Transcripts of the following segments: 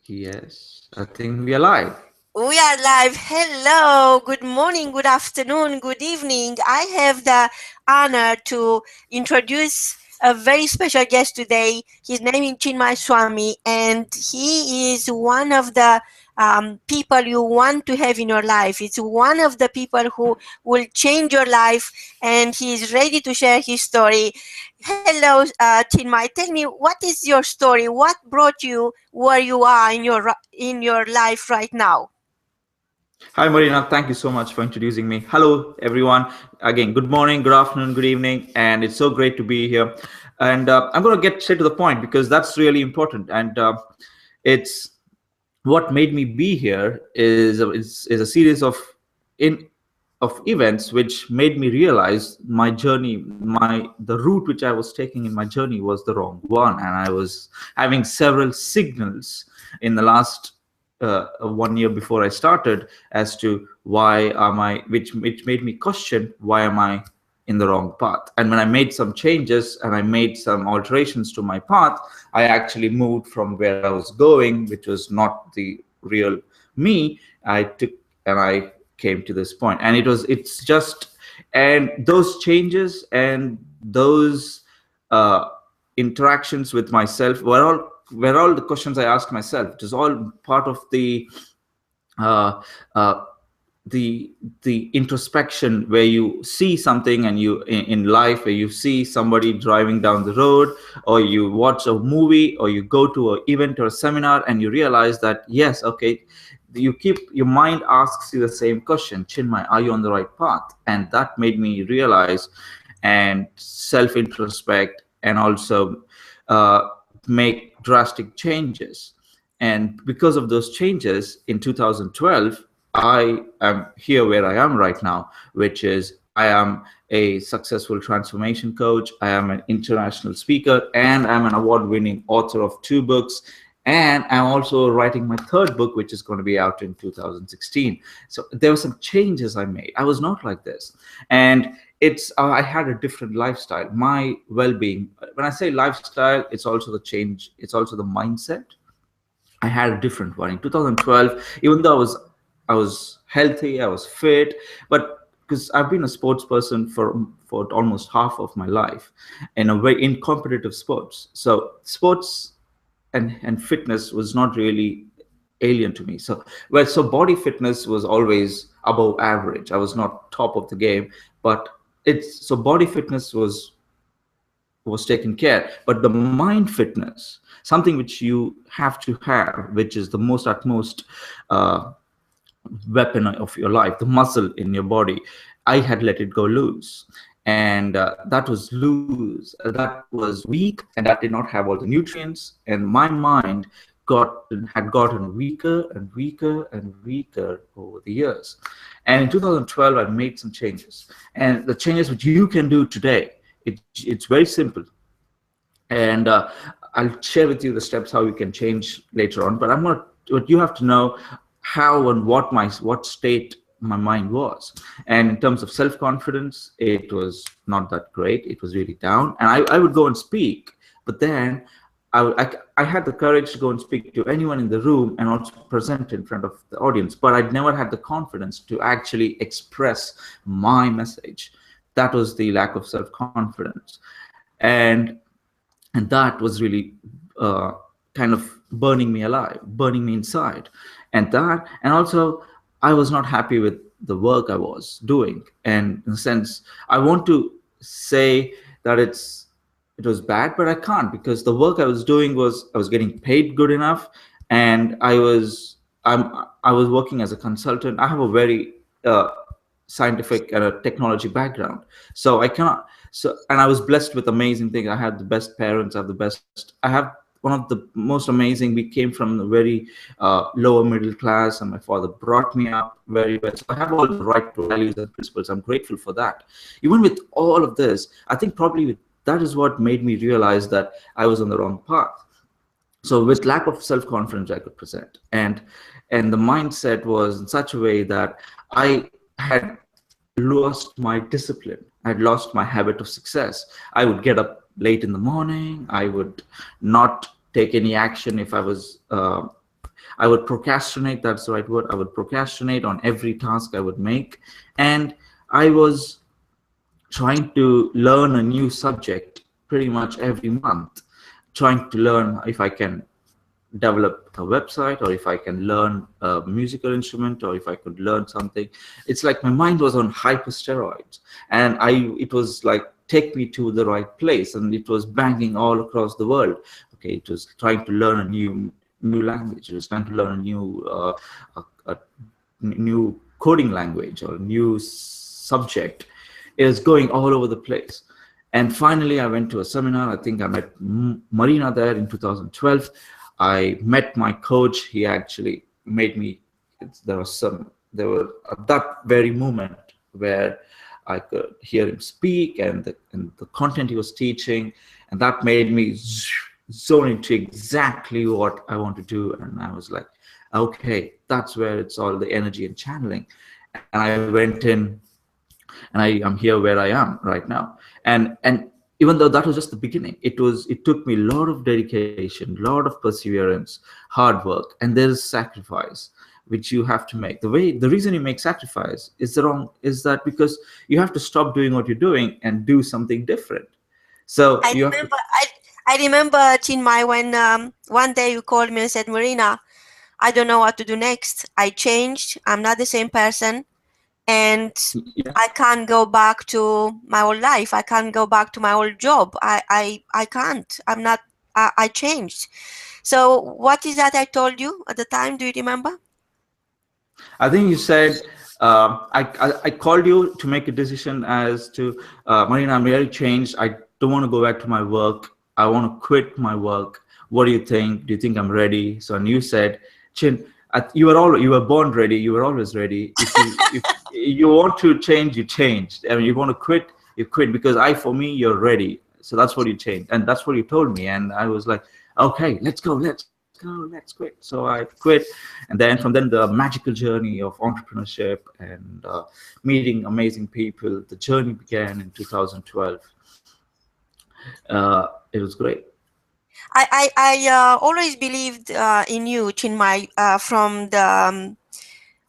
Yes, I think we are live. We are live. Hello, good morning, good afternoon, good evening. I have the honor to introduce a very special guest today. His name is Chinmay Swami, and he is one of the people you want to have in your life. It's one of the people who will change your life, and he is ready to share his story. Hello, Chinmay. Tell me, what is your story? What brought you where you are in your life right now? Hi, Marina. Thank you so much for introducing me. Hello, everyone. Again, good morning, good afternoon, good evening, and it's so great to be here. And I'm going to get straight to the point because that's really important. And it's what made me be here is a series in of events which made me realize my journey, the route which I was taking in my journey was the wrong one, and I was having several signals in the last 1 year before I started as to why am I, which made me question why am I in the wrong path. And when I made some changes and I made some alterations to my path, I actually moved from where I was going, which was not the real me. I took and I came to this point, and it's just, and those changes and those uh, interactions with myself were all the questions I asked myself. It is all part of uh, uh, the introspection where you see something, and you in life where you see somebody driving down the road, or you watch a movie, or you go to an event or a seminar, and you realize that yes, okay, your mind asks you the same question: Chinmay, are you on the right path? And that made me realize and self introspect, and also uh, make drastic changes. And because of those changes in 2012, I am here where I am right now, which is I am a successful transformation coach. I am an international speaker, and I'm an award winning author of 2 books. And I'm also writing my third book, which is going to be out in 2016. So there were some changes I made. I was not like this. And I had a different lifestyle. My well-being, when I say lifestyle, it's also the change, it's also the mindset. I had a different one in 2012. Even though I was healthy, I was fit, but because I've been a sports person for almost half of my life, in a way, in competitive sports. So sports and fitness was not really alien to me. So body fitness was always above average. I was not top of the game, but it's so body fitness was taken care. But the mind fitness, something which you have to have, which is the most utmost uh, weapon of your life, the muscle in your body, I had let it go loose. And that was loose, that was weak, and that did not have all the nutrients. And my mind had gotten weaker and weaker and weaker over the years. And in 2012, I made some changes. And the changes which you can do today, it's very simple. And I'll share with you the steps how you can change later on. But what you have to know, how and what state my mind was. And in terms of self-confidence, it was not that great. It was really down. And I would go and speak, but then I had the courage to go and speak to anyone in the room and also present in front of the audience. But I'd never had the confidence to actually express my message. That was the lack of self-confidence. And and that was really kind of burning me alive, burning me inside. And also, I was not happy with the work I was doing. And in a sense, I want to say that it was bad, but I can't, because the work I was doing was, I was getting paid good enough, and I was working as a consultant. I have a very scientific and a technology background, so I cannot. So, and I was blessed with amazing things. I had the best parents. I have one of the most amazing. We came from a very lower middle class, and my father brought me up very well. So I have all the right values and principles. I'm grateful for that. Even with all of this, I think probably that is what made me realize that I was on the wrong path. So with lack of self-confidence, I could present, and the mindset was in such a way that I had lost my discipline. I'd lost my habit of success. I would get up late in the morning. I would not take any action if I was I would procrastinate, that's the right word. I would procrastinate on every task I would make. And I was trying to learn a new subject pretty much every month, trying to learn if I can develop a website, or if I can learn a musical instrument, or if I could learn something. It's like my mind was on hyper steroids, and it was like take me to the right place, and it was banging all across the world. Okay, it was trying to learn a new language. It was trying to learn a a new coding language or a new subject. It was going all over the place. And finally, I went to a seminar. I think I met Marina there in 2012. I met my coach. He actually made me. There were at that very moment where I could hear him speak, and the content he was teaching, and that made me zone into exactly what I want to do. And I was like, okay, that's where it's all the energy and channeling. And I went in, and I'm here where I am right now. And even though that was just the beginning, it took me a lot of dedication, a lot of perseverance, hard work, and there's sacrifice which you have to make. The reason you make sacrifice is that because you have to stop doing what you're doing and do something different. So I you have to. remember, I remember, Chinmay, when one day you called me and said, Marina, I don't know what to do next. I changed. I'm not the same person. And Yeah, I can't go back to my old life. I can't go back to my old job. I can't. I'm not, I changed. So what is that I told you at the time? Do you remember? I think you said, I called you to make a decision as to, Marina, I'm really changed. I don't want to go back to my work. I want to quit my work. What do you think? Do you think I'm ready? So, and you said, Chin, you were born ready. You were always ready. If you want to change, you changed. I mean, you want to quit, you quit, because for me, you're ready. So that's what you changed, and that's what you told me. And I was like, okay, let's quit. So I quit, and then from then the magical journey of entrepreneurship and meeting amazing people. The journey began in 2012. It was great. I always believed in you, Chinmay, from the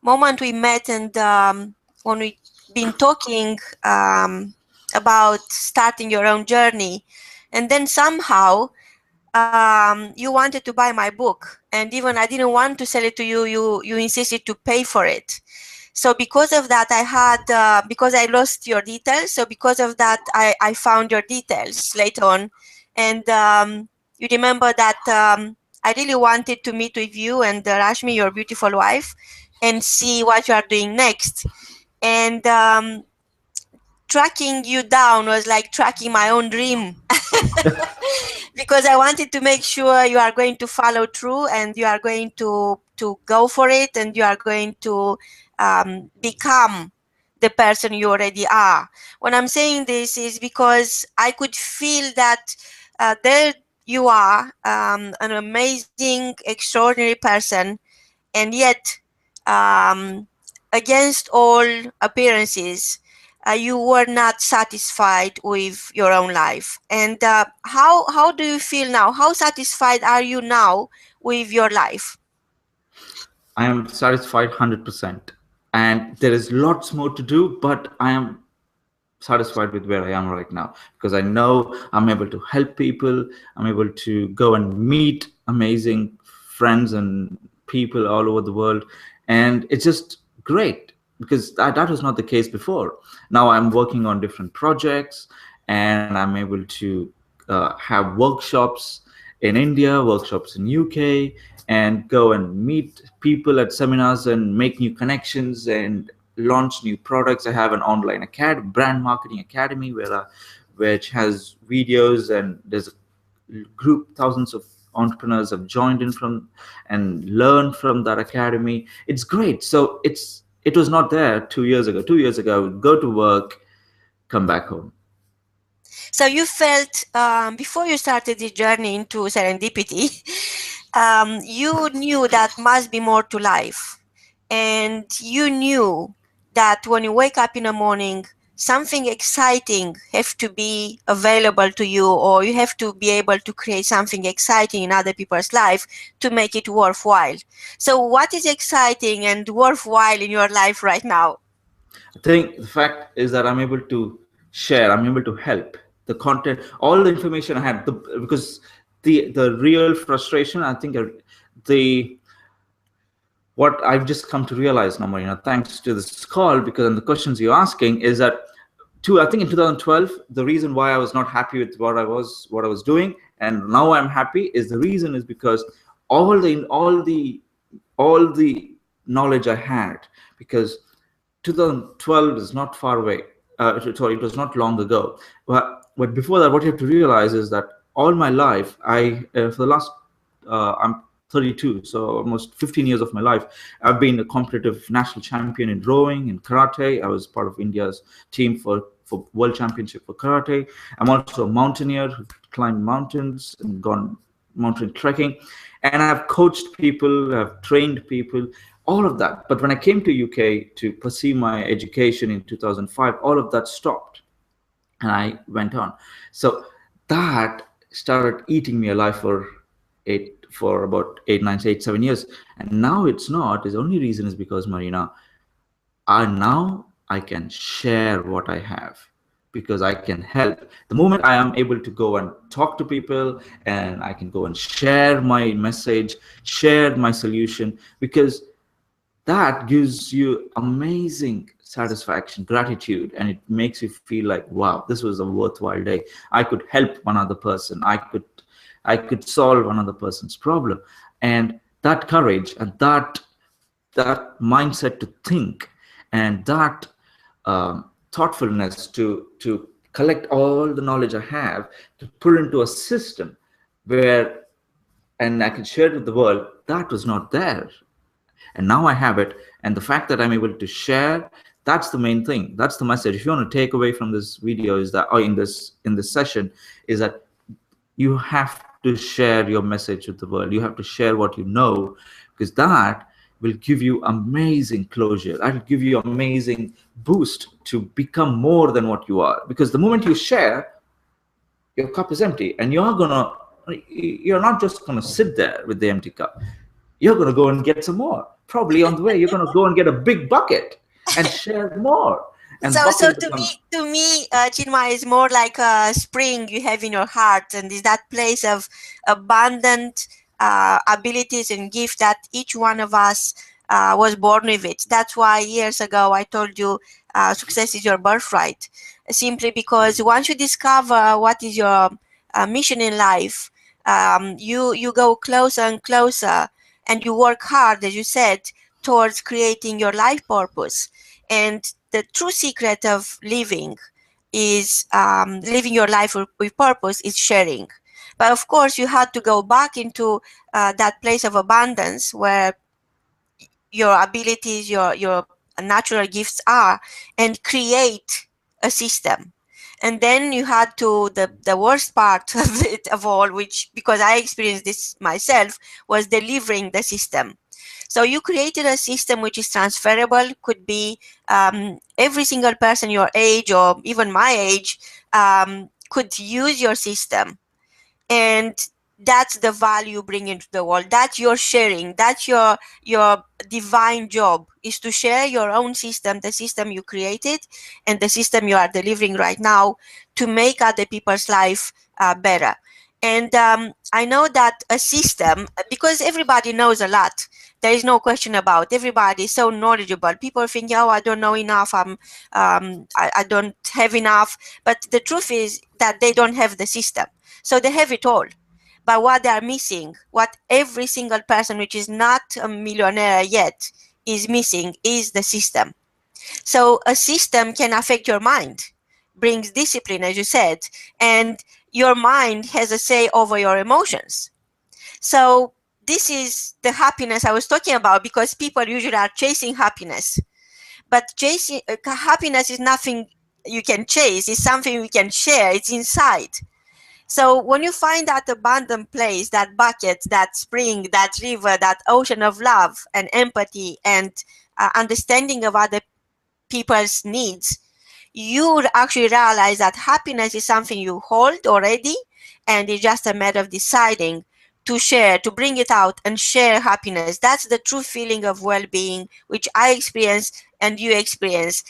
moment we met and when we been talking about starting your own journey. And then somehow you wanted to buy my book, and even I didn't want to sell it to you. You insisted to pay for it. So because of that, I had because I lost your details. So because of that, I found your details later on, and you remember that I really wanted to meet with you and Rashmi, your beautiful wife, and see what you are doing next. And tracking you down was like tracking my own dream. Because I wanted to make sure you are going to follow through and you are going to go for it, and you are going to become the person you already are. When I'm saying this is because I could feel that there you are, an amazing, extraordinary person, and yet um, against all appearances, you were not satisfied with your own life. And how do you feel now? How satisfied are you now with your life? I am satisfied 100%, and there is lots more to do, but I am satisfied with where I am right now, because I know I'm able to help people. I'm able to go and meet amazing friends and people all over the world. And it's just great, because that was not the case before. Now I'm working on different projects, and I'm able to have workshops in India, workshops in UK, and go and meet people at seminars and make new connections and launch new products. I have an online academy, brand marketing academy, which has videos, and there's a group, thousands of entrepreneurs have joined in from and learned from that academy. It's great. So it was not there 2 years ago. 2 years ago, I would go to work, come back home. So you felt before you started the journey into serendipity, you knew that must be more to life, and you knew that when you wake up in the morning, something exciting have to be available to you, or you have to be able to create something exciting in other people's life to make it worthwhile. So what is exciting and worthwhile in your life right now? I think the fact is that I'm able to share, I'm able to help the content, all the information I had, because the real frustration, I think, the what I've just come to realize now, Marina, thanks to this call, because and the questions you're asking is that, I think in 2012, the reason why I was not happy with what I was doing, and now I'm happy, is the reason is because all the knowledge I had, because 2012 is not far away. Sorry, it was not long ago. But before that, what you have to realize is that all my life, for the last, I'm 32, so almost 15 years of my life, I've been a competitive national champion in rowing, in karate. I was part of India's team for world championship for karate. I'm also a mountaineer who climbed mountains and gone mountain trekking, and I've coached people, I've trained people, all of that. But when I came to UK to pursue my education in 2005, all of that stopped, and I went on. So that started eating me alive for about 7 years, and now it's not. The only reason is because, Marina, I can share what I have, because I can help. The moment I am able to go and talk to people, and I can go and share my message, share my solution, because that gives you amazing satisfaction, gratitude, and it makes you feel like, wow, this was a worthwhile day. I could help one other person. I could solve another person's problem. And that courage and that mindset to think, and that thoughtfulness to collect all the knowledge I have, to put into a system where, and I can share it with the world, that was not there, and now I have it. And the fact that I'm able to share, that's the main thing. That's the message. If you want to take away from this video, is that, or in this session, is that you have to share your message with the world. You have to share what you know, because that will give you amazing closure. That will give you amazing boost to become more than what you are. Because the moment you share, your cup is empty, and you're not just gonna sit there with the empty cup. You're gonna go and get some more. Probably on the way, you're gonna go and get a big bucket and share more. And So bucket to me, becomes, Chinmay is more like a spring you have in your heart, and is that place of abundant abilities and gifts that each one of us was born with it. That's why years ago I told you success is your birthright. Simply because once you discover what is your mission in life, you go closer and closer, and you work hard, as you said, towards creating your life purpose. And the true secret of living is living your life with purpose is sharing. But of course, you had to go back into that place of abundance where your abilities, your natural gifts are, and create a system. And then you had to, the worst part of it of all, which, because I experienced this myself, was delivering the system. So you created a system which is transferable, could be every single person your age or even my age could use your system. And that's the value you bring into the world. That's your sharing. That's your divine job, is to share your own system, the system you created and the system you are delivering right now, to make other people's life better. And I know that a system, because everybody knows a lot, there is no question about, everybody is so knowledgeable. People think, oh, I don't know enough, I don't have enough. But the truth is that they don't have the system. So they have it all. But what they are missing, what every single person which is not a millionaire yet is missing, is the system. So a system can affect your mind, brings discipline, as you said, and your mind has a say over your emotions. So this is the happiness I was talking about, because people usually are chasing happiness. But chasing happiness is nothing you can chase, it's something we can share, it's inside. So when you find that abundant place, that bucket, that spring, that river, that ocean of love and empathy and understanding of other people's needs, you actually realize that happiness is something you hold already, and it's just a matter of deciding to share, to bring it out and share happiness. That's the true feeling of well-being, which I experience and you experience.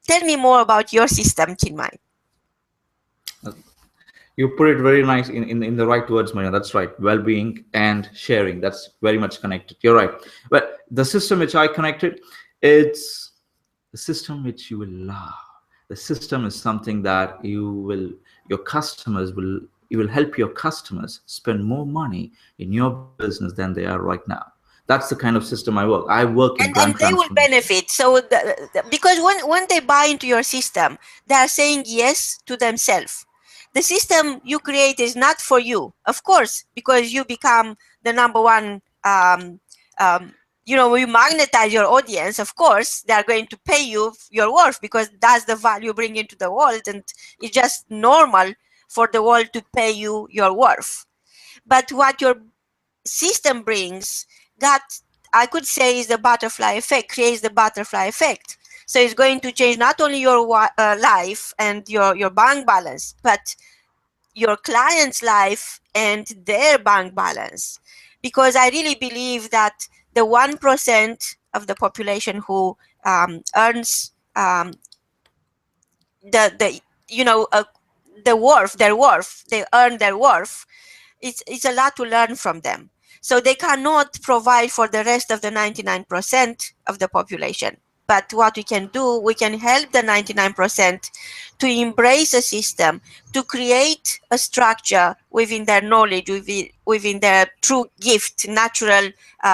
Tell me more about your system, Chinmay. You put it very nice in the right words, Maria. That's right. Well-being and sharing. That's very much connected. You're right. But the system which I connected, it's the system which you will love. The system is something that your customers will, you will help your customers spend more money in your business than they are right now. That's the kind of system I work. I work in brand And they will transformation. benefit. So because when they buy into your system, they are saying yes to themselves. The system you create is not for you, of course, because you become the number one. Um, you magnetize your audience. Of course, they are going to pay you your worth, because that's the value you bring into the world, and it's just normal for the world to pay you your worth. But what your system brings, that I could say is the butterfly effect, creates the butterfly effect. So it's going to change not only your life and your bank balance, but your client's life and their bank balance. Because I really believe that the 1% of the population who earns the the worth, their worth, they earn their worth, it's a lot to learn from them. So they cannot provide for the rest of the 99% of the population. But what we can do, we can help the 99% to embrace a system, to create a structure within their knowledge, within their true gift, natural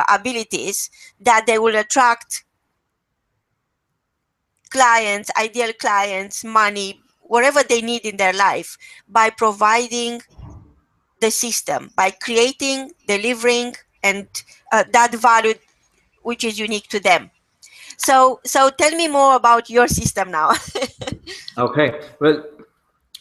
abilities, that they will attract clients, ideal clients, money, whatever they need in their life, by providing the system, by creating, delivering, and that value which is unique to them. So tell me more about your system now. Okay. Well,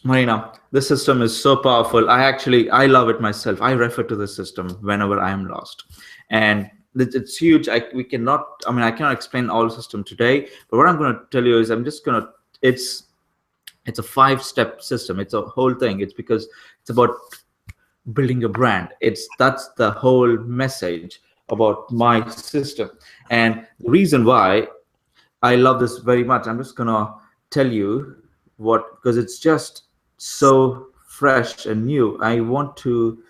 Marina, this system is so powerful. I love it myself. I refer to the system whenever I am lost, and it's huge. We cannot. I mean, I cannot explain all the system today. But what I'm going to tell you is, I'm just going to. It's a 5-step system. It's a whole thing. It's because it's about building a brand. That's the whole message about my system, and the reason why I love this very much. I'm just gonna tell you what, because it's just so fresh and new. I want to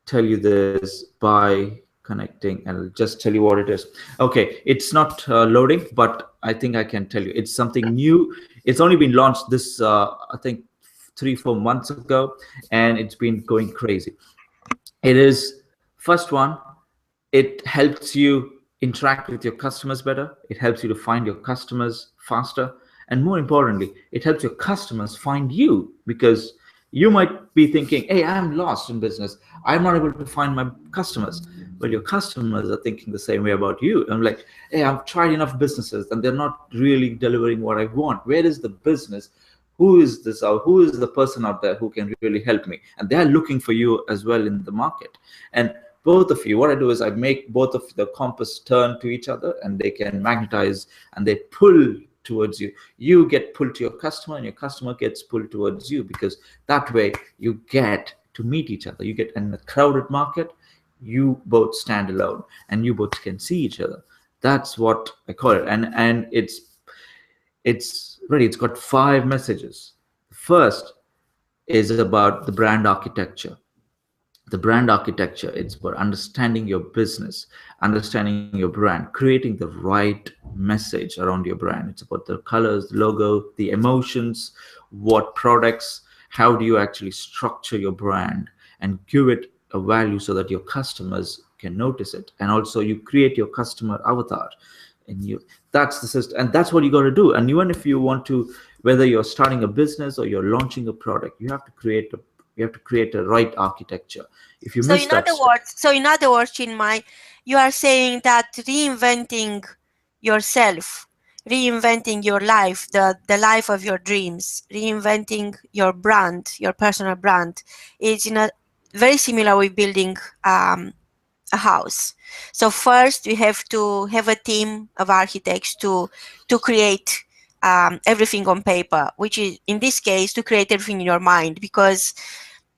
tell you this by connecting, and I'll just tell you what it is. Okay, it's not loading, but I think I can tell you it's something new. It's only been launched this, I think, 3-4 months ago, and it's been going crazy. It is, first one, it helps you interact with your customers better. It helps you to find your customers faster. And more importantly, it helps your customers find you, because you might be thinking, hey, I'm lost in business. I'm not able to find my customers. But your customers are thinking the same way about you. I'm like, hey, I've tried enough businesses and they're not really delivering what I want. Where is the business? Who is this out? Who is the person out there who can really help me? And they're looking for you as well in the market. And both of you, what I do is I make both of the compass turn to each other, and they can magnetize and they pull towards you. You get pulled to your customer, and your customer gets pulled towards you, because that way you get to meet each other. You get in a crowded market, you both stand alone and you both can see each other. That's what I call it. And it's ready. It's got 5 messages. The first is about the brand architecture. The brand architecture, it's about understanding your business, understanding your brand, creating the right message around your brand. It's about the colors, the logo, the emotions, what products, how do you actually structure your brand and give it a value so that your customers can notice it. And also you create your customer avatar, and you, that's the system, and that's what you got to do. And even if you want to, whether you're starting a business or you're launching a product, you have to create a right architecture. If you So miss in that other step, words, Chinmay, you are saying that reinventing yourself, reinventing your life, the life of your dreams, reinventing your brand, your personal brand, is in a very similar with building a house. So first we have to have a team of architects to create everything on paper, which is in this case to create everything in your mind, because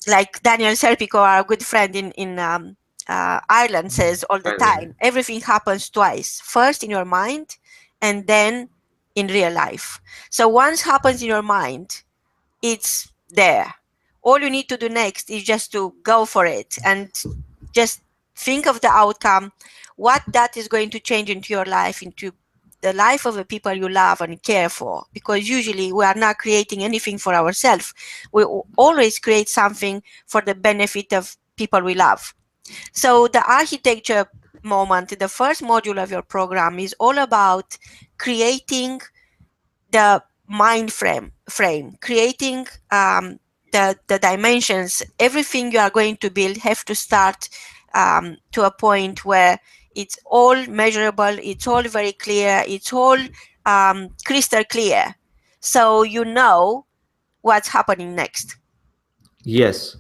like Daniel Serpico, our good friend in Ireland, says all the time, everything happens twice: first in your mind, and then in real life. So once happens in your mind, it's there. All you need to do next is just to go for it and just think of the outcome, what that is going to change into your life, into the life of the people you love and care for. Because usually we are not creating anything for ourselves. We always create something for the benefit of people we love. So the architecture moment, the first module of your program, is all about creating the mind frame, creating the dimensions. Everything you are going to build have to start to a point where it's all measurable, it's all very clear, it's all crystal clear, so you know what's happening next. Yes,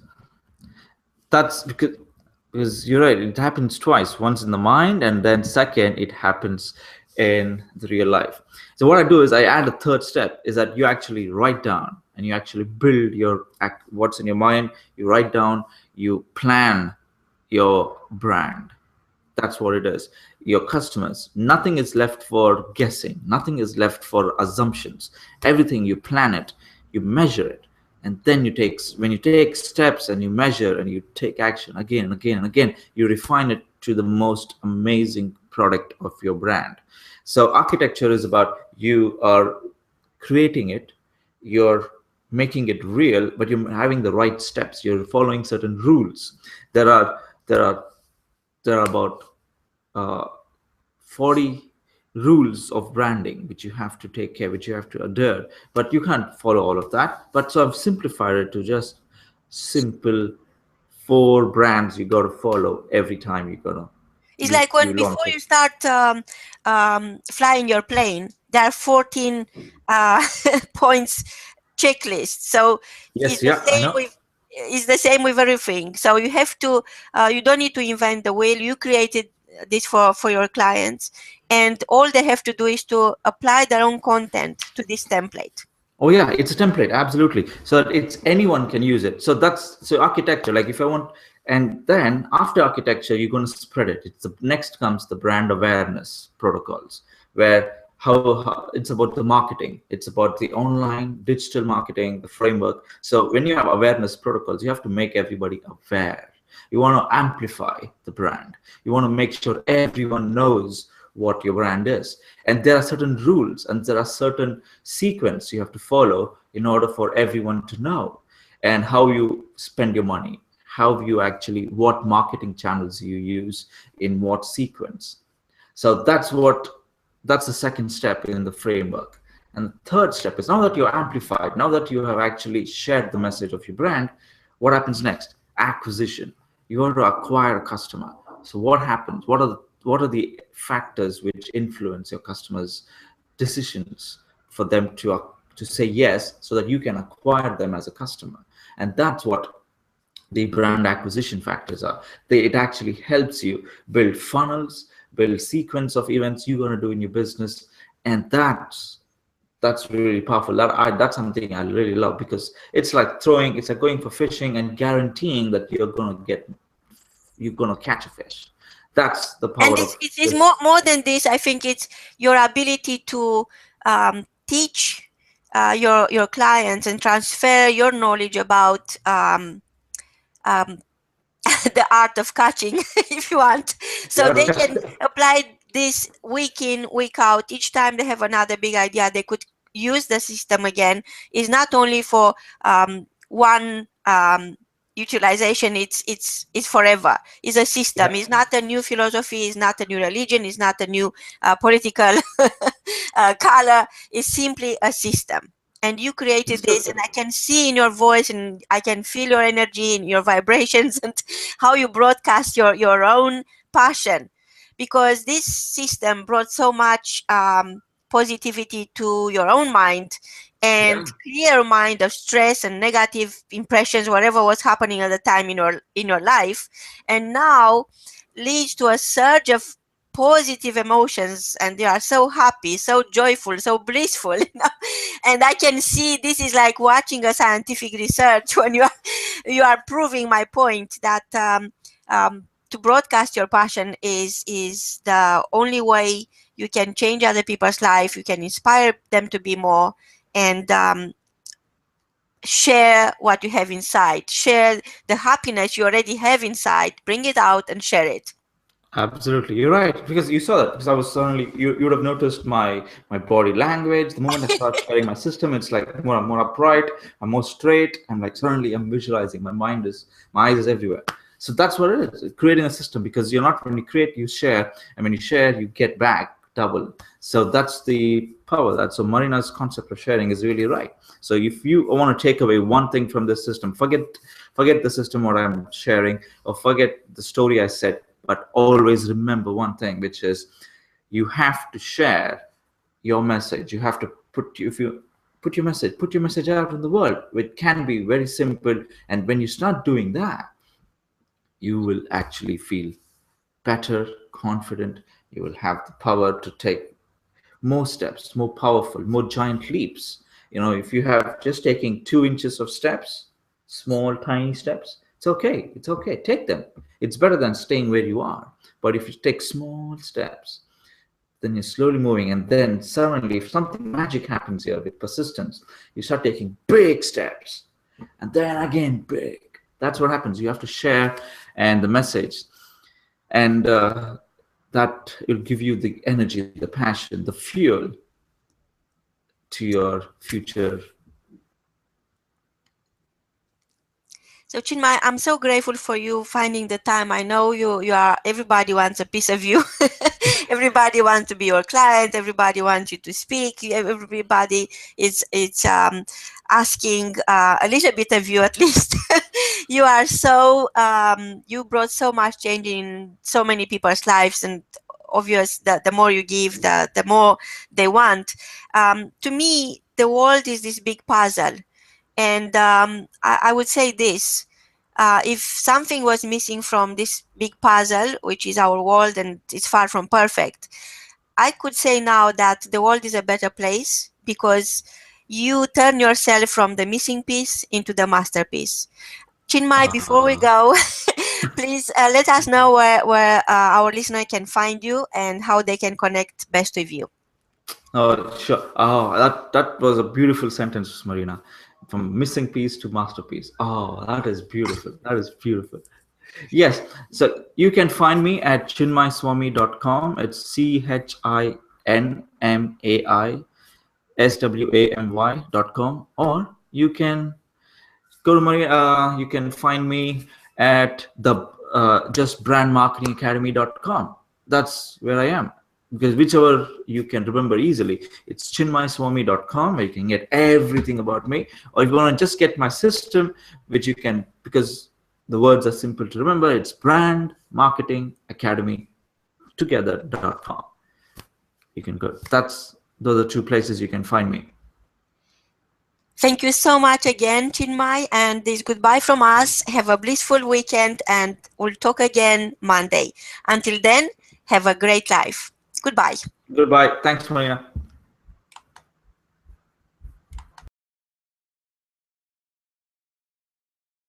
that's because you're right. It happens twice. Once in the mind, and then second, it happens in the real life. So what I do is I add a third step. Is that you actually write down and you actually build your what's in your mind. You write down. You plan your brand. That's what it is. Your customers. Nothing is left for guessing. Nothing is left for assumptions. Everything you plan it, you measure it, and then you take when you take steps and you measure and you take action again and again and again, you refine it to the most amazing product of your brand. So architecture is about you are creating it, you're making it real, but you're having the right steps. You're following certain rules. There are there are about uh, 40 rules of branding which you have to take care, which you have to adhere, but you can't follow all of that. But so I've simplified it to just simple four brands you got to follow every time It's like when you launch before it. you start flying your plane, there are 14 uh, points checklist. So Yes, it's the yeah, I same know. with everything. So you have to you don't need to invent the wheel. You created this for your clients, and all they have to do is to apply their own content to this template. Oh yeah, it's a template, absolutely. So it's anyone can use it. So that's so architecture. Like if I want, and then after architecture, you're going to spread it. It's the next comes the brand awareness protocols, where how it's about the marketing. It's about the online digital marketing, the framework. So when you have awareness protocols, you have to make everybody aware. You want to amplify the brand. You want to make sure everyone knows what your brand is. And there are certain rules and there are certain sequence you have to follow in order for everyone to know, and how you spend your money, how you actually, what marketing channels you use in what sequence. So that's the second step in the framework. And the third step is, now that you're amplified, now that you have actually shared the message of your brand, what happens next? Acquisition. You want to acquire a customer. So what happens? What are the factors which influence your customers' decisions for them to say yes, so that you can acquire them as a customer? And that's what the brand acquisition factors are. It actually helps you build funnels, build sequence of events you're going to do in your business, and that's really powerful. That's something I really love, because it's like going for fishing and guaranteeing that you're going to catch a fish. That's the And power this of it is this. more than this. I think it's your ability to teach your clients and transfer your knowledge about um, the art of catching, if you want. So Yeah, they can apply this week in, week out. Each time they have another big idea, they could use the system again. It's not only for one utilization, it's forever. It's a system. yeah, It's not a new philosophy, it's not a new religion, it's not a new political color. It's simply a system. And you created this, and I can see in your voice, and I can feel your energy and your vibrations and how you broadcast your own passion, because this system brought so much positivity to your own mind and yeah. clear your mind of stress and negative impressions, whatever was happening at the time in your life, and now leads to a surge of positive emotions, and you are so happy, so joyful, so blissful. And I can see this is like watching a scientific research when you are proving my point that to broadcast your passion is the only way you can change other people's life. You can inspire them to be more, and share what you have inside, share the happiness you already have inside, bring it out and share it. Absolutely, you're right. Because you saw that. Because I was suddenly, you would have noticed my body language. The moment I start sharing my system, it's like more upright. I'm more straight. I'm like suddenly I'm visualizing. My eyes is everywhere. So that's what it is. Creating a system, because you're not, when you create, you share, and when you share, you get back double. So that's the power. That so Marina's concept of sharing is really right. So if you want to take away one thing from this system, forget the system what I'm sharing, or forget the story I said, but always remember one thing, which is you have to share your message. You have to put your message out in the world, which can be very simple. And when you start doing that, you will actually feel better, confident. You will have the power to take more steps, more powerful, more giant leaps. If you have just taking 2 inches of steps, small, tiny steps, it's okay. It's okay. Take them. It's better than staying where you are. But if you take small steps, then you're slowly moving. And then suddenly, if something magic happens here with persistence, you start taking big steps. And then again, big. That's what happens. You have to share and the message. And that will give you the energy, the passion, the fuel to your future. So Chinmay, I'm so grateful for you finding the time. I know you are, everybody wants a piece of you. Everybody wants to be your client. Everybody wants you to speak. Everybody is asking a little bit of you at least. You are so you brought so much change in so many people's lives, and obvious that the more you give, the more they want. To me, the world is this big puzzle. And I would say this, if something was missing from this big puzzle, which is our world and it's far from perfect, I could say now that the world is a better place because you turn yourself from the missing piece into the masterpiece. Chinmay, before we Ah. go, please let us know where our listener can find you and how they can connect best with you. Oh, sure. Oh, that was a beautiful sentence, Marina. From missing piece to masterpiece. Oh, that is beautiful. That is beautiful. Yes. So you can find me at chinmayswamy.com. It's CHINMAISWAMY.com. Or you can go to my, you can find me at the just brandmarketingacademy.com. That's where I am. Because whichever you can remember easily, it's chinmayswamy.com, where you can get everything about me. Or if you want to just get my system, which you can, because the words are simple to remember, it's brand marketing academy together.com. You can go. Those are two places you can find me. Thank you so much again, Chinmay, and this goodbye from us. Have a blissful weekend, and we'll talk again Monday. Until then, have a great life. Goodbye. Goodbye. Thanks, Marina.